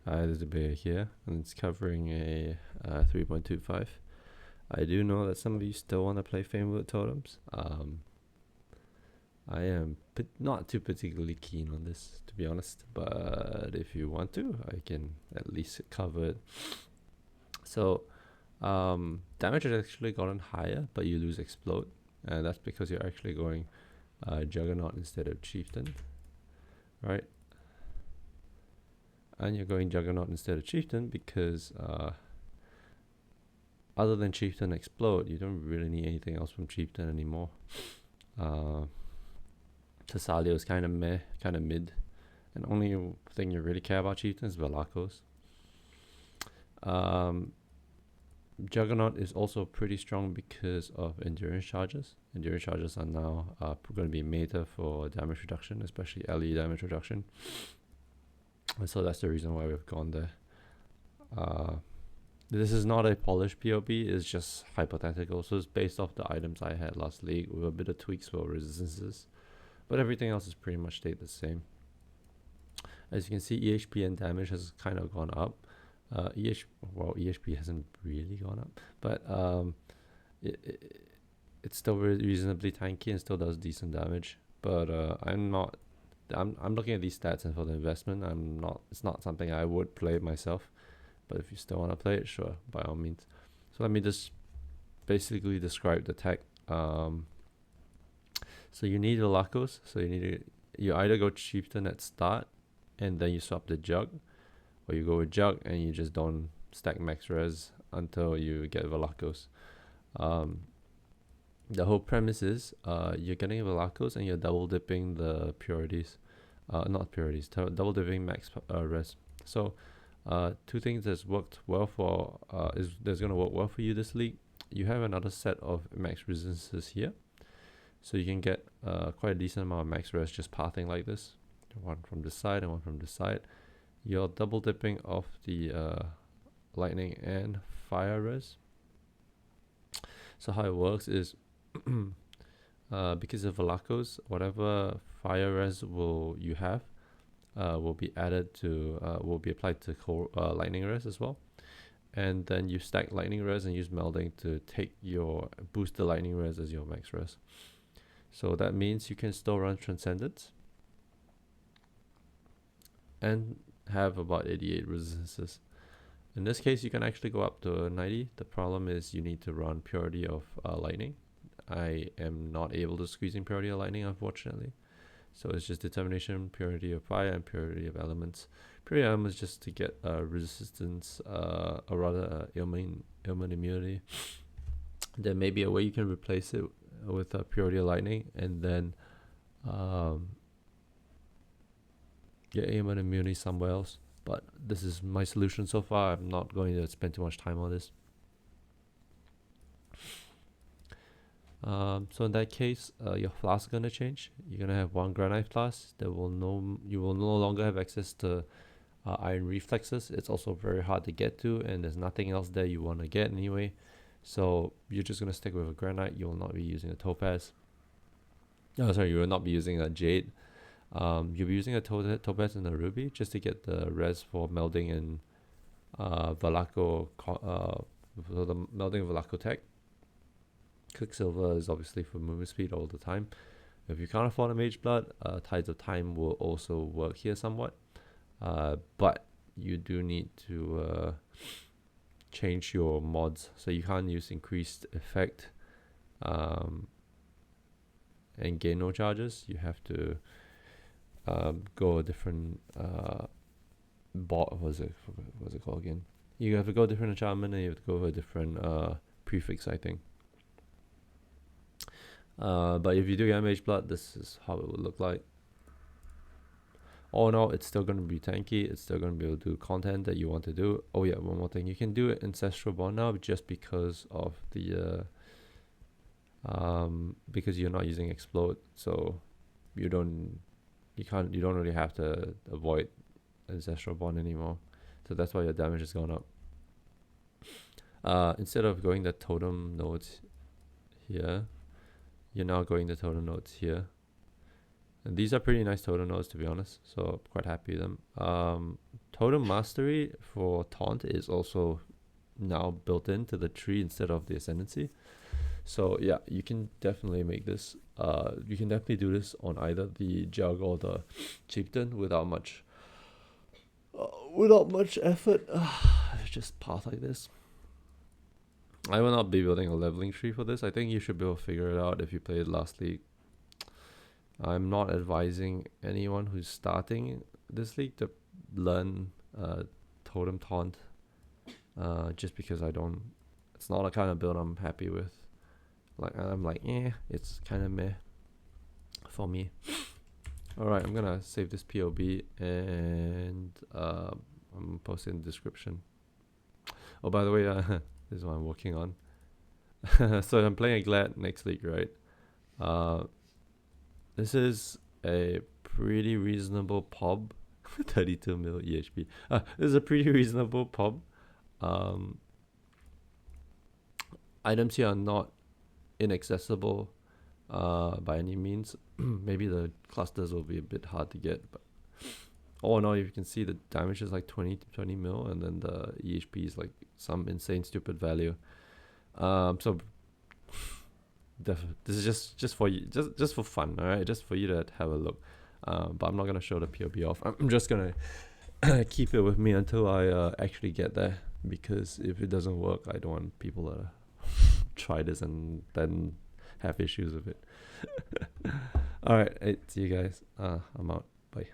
There's a bear here, and it's covering a 3.25. I do know that some of you still want to play flamewood totems. I am not too particularly keen on this, to be honest, but if you want to, I can at least cover it. So damage has actually gotten higher, but you lose explode, and that's because you're actually going juggernaut instead of chieftain, right? And you're going juggernaut instead of chieftain because other than chieftain explode, you don't really need anything else from chieftain anymore. Tassalia is kind of meh, kind of mid, and only thing you really care about chieftain is Velacos. Juggernaut is also pretty strong because of endurance charges. Endurance charges are now going to be meta for damage reduction, especially LE damage reduction. And so that's the reason why we've gone there. This is not a polished POB, it's just hypothetical. So it's based off the items I had last league with a bit of tweaks for resistances. But everything else is pretty much stayed the same. As you can see, EHP and damage has kind of gone up. EHP hasn't really gone up, but it's still reasonably tanky and still does decent damage. But I'm looking at these stats and for the investment, it's not something I would play myself. But if you still want to play it, sure, by all means. So let me just basically describe the tech. So you need Velacos. So you either go chieftain at start and then you swap the jug, or you go with jug and you just don't stack max res until you get Velacos. The whole premise is you're getting Velacos and you're double dipping the purities, double dipping max res. So two things that's worked well for that's gonna work well for you this league. You have another set of max resistances here, so you can get quite a decent amount of max res just pathing like this, one from this side and one from this side. You're double dipping off the lightning and fire res. So how it works is because of Velacos, whatever fire res you have will be added to will be applied to lightning res as well. And then you stack lightning res and use melding to boost the lightning res as your max res. So that means you can still run Transcendence and have about 88 resistances. In this case, you can actually go up to 90. The problem is you need to run Purity of Lightning. I am not able to squeeze in Purity of Lightning, unfortunately. So it's just Determination, Purity of Fire, and Purity of Elements. Purity of Elements just to get resistance, or rather ailment immunity. There may be a way you can replace it with Purity of Lightning and then get ailment immunity somewhere else. But this is my solution so far. I'm not going to spend too much time on this. So in that case, your flask is gonna change. You're gonna have one granite flask that you will no longer have access to iron reflexes. It's also very hard to get to, and there's nothing else there you want to get anyway. So you're just gonna stick with a granite. You will not be using a topaz. You will not be using a jade. You'll be using a topaz and a ruby just to get the res for melding and Velaco, for the melding of Velaco tech. Quicksilver is obviously for movement speed all the time. If you can't afford a Mage Blood, Tides of Time will also work here somewhat. But you do need to change your mods. So you can't use increased effect and gain no charges. You have to go a different what's it called again? You have to go a different enchantment and you have to go a different prefix, I think. But if you do get Mage Blood, this is how it would look like. All in all, it's still going to be tanky. It's still going to be able to do content that you want to do. Oh yeah, one more thing. You can do it Ancestral Bond now just because of the because you're not using Explode, so you don't really have to avoid Ancestral Bond anymore. So that's why your damage has gone up. Instead of going the totem nodes here, you're now going the totem nodes here. And these are pretty nice totem nodes, to be honest, so quite happy with them. Totem Mastery for Taunt is also now built into the tree instead of the Ascendancy. So yeah, you can definitely make this. You can definitely do this on either the Jug or the Chieftain without much effort. Just path like this. I will not be building a leveling tree for this. I think you should be able to figure it out if you played last league. I'm not advising anyone who's starting this league to learn Totem Taunt, just because it's not a kind of build I'm happy with. I'm like, it's kind of meh for me. Alright, I'm gonna save this POB and I'm posting in the description. Oh, by the way, this is what I'm working on. So I'm playing a Glad next league, right? This is a pretty reasonable pub. 32 mil EHP. This is a pretty reasonable pub. Items here are not inaccessible by any means. Maybe the clusters will be a bit hard to get, but oh no, you can see the damage is like 20 mil, and then the EHP is like some insane stupid value. So this is just for you, just for fun, all right, just for you to have a look. But I'm not gonna show the POB off. I'm just gonna keep it with me until I actually get there, because if it doesn't work, I don't want people to try this and then have issues with it. All right, see you guys. I'm out. Bye.